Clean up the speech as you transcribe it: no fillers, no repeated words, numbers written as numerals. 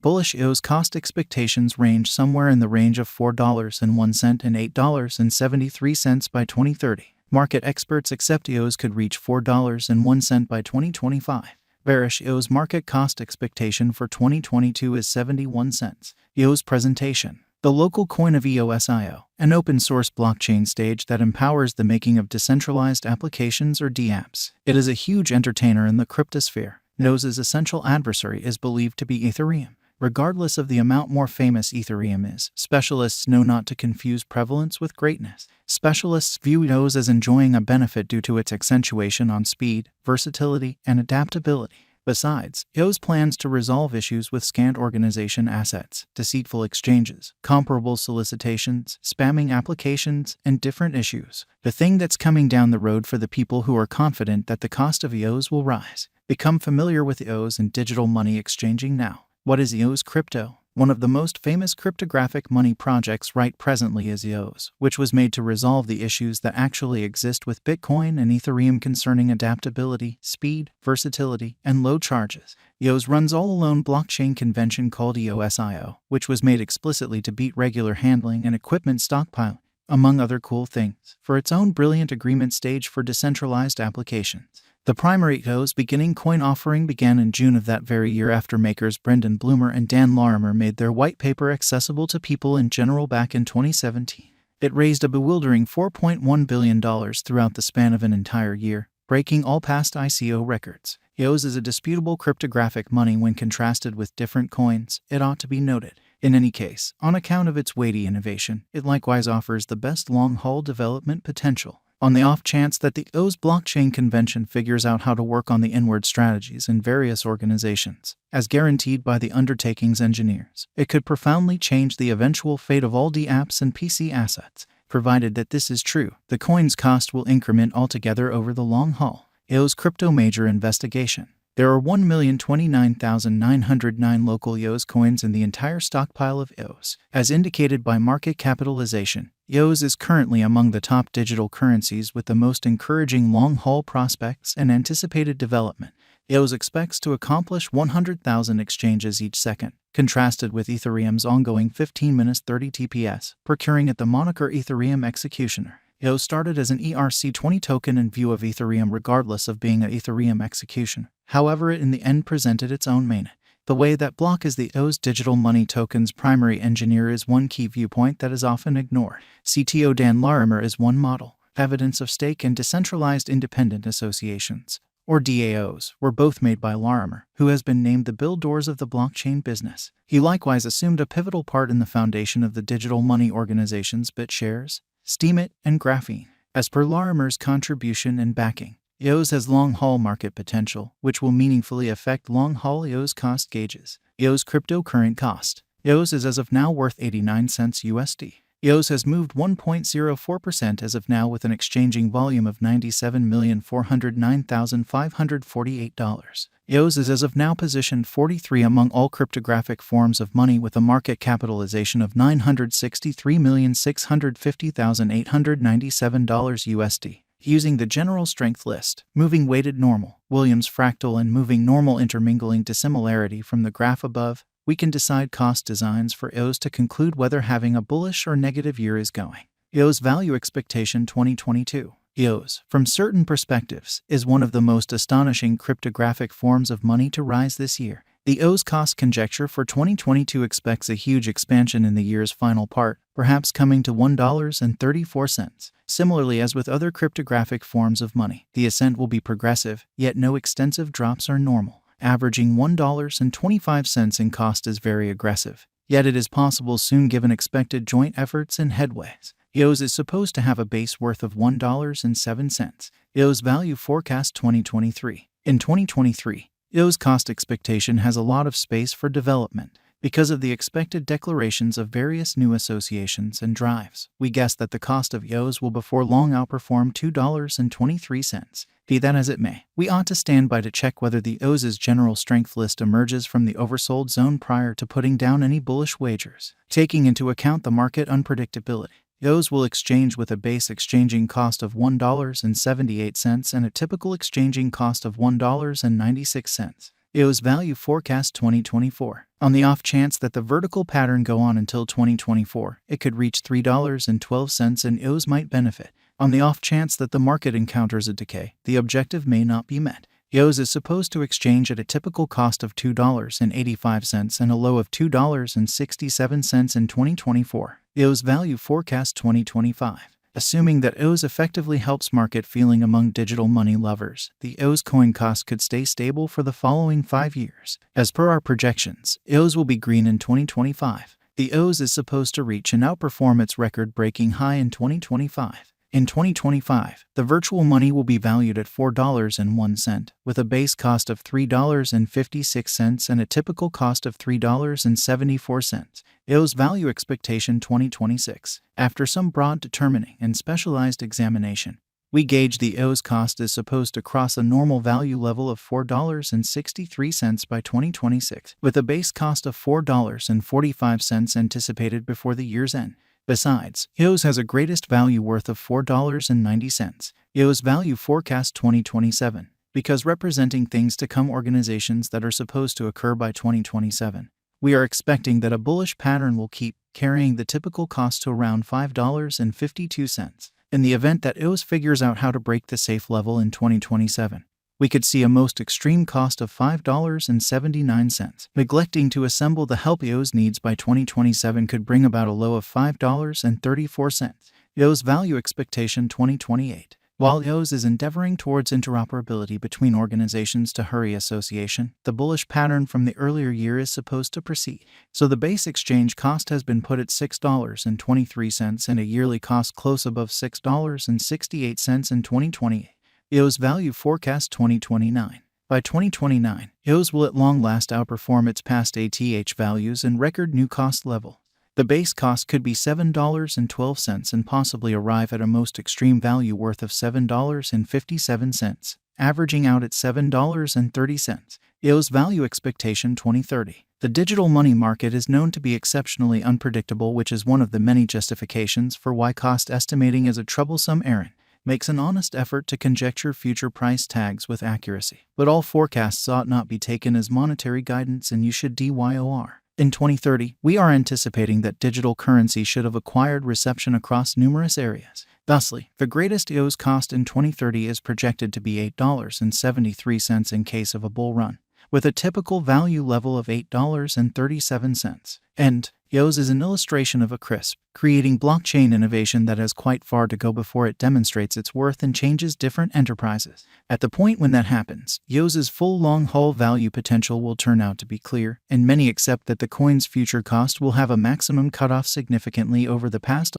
Bullish EOS cost expectations range somewhere in the range of $4.01 and $8.73 by 2030. Market experts accept EOS could reach $4.01 by 2025. Bearish EOS market cost expectation for 2022 is 71 cents. EOS presentation. The local coin of EOS.io, an open-source blockchain stage that empowers the making of decentralized applications or dApps. It is a huge entertainer in the cryptosphere. EOS's essential adversary is believed to be Ethereum. Regardless of the amount more famous Ethereum is, specialists know not to confuse prevalence with greatness. Specialists view EOS as enjoying a benefit due to its accentuation on speed, versatility, and adaptability. Besides, EOS plans to resolve issues with scanned organization assets, deceitful exchanges, comparable solicitations, spamming applications, and different issues. The thing that's coming down the road for the people who are confident that the cost of EOS will rise. Become familiar with EOS and digital money exchanging now. What is EOS crypto? One of the most famous cryptographic money projects right presently is EOS, which was made to resolve the issues that actually exist with Bitcoin and Ethereum concerning adaptability, speed, versatility, and low charges. EOS runs all-alone blockchain convention called EOS.io, which was made explicitly to beat regular handling and equipment stockpiling, among other cool things, for its own brilliant agreement stage for decentralized applications. The primary EOS beginning coin offering began in June of that very year after makers Brendan Bloomer and Dan Larimer made their white paper accessible to people in general back in 2017. It raised a bewildering $4.1 billion throughout the span of an entire year, breaking all past ICO records. EOS is a disputable cryptographic money when contrasted with different coins, it ought to be noted. In any case, on account of its weighty innovation, it likewise offers the best long-haul development potential. On the off chance that the EOS blockchain convention figures out how to work on the inward strategies in various organizations, as guaranteed by the undertaking's engineers, it could profoundly change the eventual fate of all dApps and PC assets. Provided that this is true, the coin's cost will increment altogether over the long haul. EOS crypto major investigation. There are 1,029,909 local EOS coins in the entire stockpile of EOS. As indicated by market capitalization, EOS is currently among the top digital currencies with the most encouraging long-haul prospects and anticipated development. EOS expects to accomplish 100,000 exchanges each second, contrasted with Ethereum's ongoing 15 minutes 30 TPS, procuring at the moniker Ethereum Executioner. EOS started as an ERC20 token in view of Ethereum regardless of being an Ethereum executioner. However, it in the end presented its own mainnet. The way that block is the EOS digital money token's primary engineer is one key viewpoint that is often ignored. CTO Dan Larimer is one model. Evidence of stake and decentralized independent associations, or DAOs, were both made by Larimer, who has been named the Bill Doors of the blockchain business. He likewise assumed a pivotal part in the foundation of the digital money organizations BitShares, Steemit, and Graphene. As per Larimer's contribution and backing, EOS has long-haul market potential, which will meaningfully affect long-haul EOS cost gauges. EOS crypto current cost. EOS is as of now worth 89 cents USD. EOS has moved 1.04% as of now with an exchanging volume of $97,409,548. EOS is as of now positioned 43 among all cryptographic forms of money with a market capitalization of $963,650,897 USD. Using the general strength list, moving weighted normal, Williams fractal and moving normal intermingling dissimilarity from the graph above, we can decide cost designs for EOS to conclude whether having a bullish or negative year is going. EOS value expectation 2022. EOS, from certain perspectives, is one of the most astonishing cryptographic forms of money to rise this year. The EOS cost conjecture for 2022 expects a huge expansion in the year's final part, perhaps coming to $1.34. Similarly, as with other cryptographic forms of money, the ascent will be progressive, yet no extensive drops are normal. Averaging $1.25 in cost is very aggressive, yet it is possible soon given expected joint efforts and headways. EOS is supposed to have a base worth of $1.07. EOS value forecast 2023. In 2023, EOS cost expectation has a lot of space for development. Because of the expected declarations of various new associations and drives, we guess that the cost of EOS will before long outperform $2.23. Be that as it may, we ought to stand by to check whether the EOS's general strength list emerges from the oversold zone prior to putting down any bullish wagers. Taking into account the market unpredictability, EOS will exchange with a base exchanging cost of $1.78 and a typical exchanging cost of $1.96. EOS Value Forecast 2024. On the off chance that the vertical pattern go on until 2024, it could reach $3.12 and EOS might benefit. On the off chance that the market encounters a decay, the objective may not be met. EOS is supposed to exchange at a typical cost of $2.85 and a low of $2.67 in 2024. EOS Value Forecast 2025. Assuming that EOS effectively helps market feeling among digital money lovers, the EOS coin cost could stay stable for the following 5 years. As per our projections, EOS will be green in 2025. The EOS is supposed to reach and outperform its record-breaking high in 2025. In 2025, the virtual money will be valued at $4.01, with a base cost of $3.56 and a typical cost of $3.74. EOS Value Expectation 2026. After some broad determining and specialized examination, we gauge the EOS cost is supposed to cross a normal value level of $4.63 by 2026, with a base cost of $4.45 anticipated before the year's end. Besides, EOS has a greatest value worth of $4.90. EOS Value Forecast 2027. Because representing things to come organizations that are supposed to occur by 2027, we are expecting that a bullish pattern will keep carrying the typical cost to around $5.52. In the event that EOS figures out how to break the safe level in 2027, we could see a most extreme cost of $5.79. Neglecting to assemble the help EOS needs by 2027 could bring about a low of $5.34. EOS Value Expectation 2028. While EOS is endeavoring towards interoperability between organizations to hurry association, the bullish pattern from the earlier year is supposed to proceed. So the base exchange cost has been put at $6.23 and a yearly cost close above $6.68 in 2028. EOS Value Forecast 2029. By 2029, EOS will at long last outperform its past ATH values and record new cost level. The base cost could be $7.12 and possibly arrive at a most extreme value worth of $7.57, averaging out at $7.30. EOS Value Expectation 2030. The digital money market is known to be exceptionally unpredictable, which is one of the many justifications for why cost estimating is a troublesome errand. Makes an honest effort to conjecture future price tags with accuracy. But all forecasts ought not be taken as monetary guidance, and you should DYOR. In 2030, we are anticipating that digital currency should have acquired reception across numerous areas. Thusly, the greatest EOS cost in 2030 is projected to be $8.73 in case of a bull run, with a typical value level of $8.37. And EOS is an illustration of a crisp, creating blockchain innovation that has quite far to go before it demonstrates its worth and changes different enterprises. At the point when that happens, EOS's full long-haul value potential will turn out to be clear, and many accept that the coin's future cost will have a maximum cutoff significantly over the past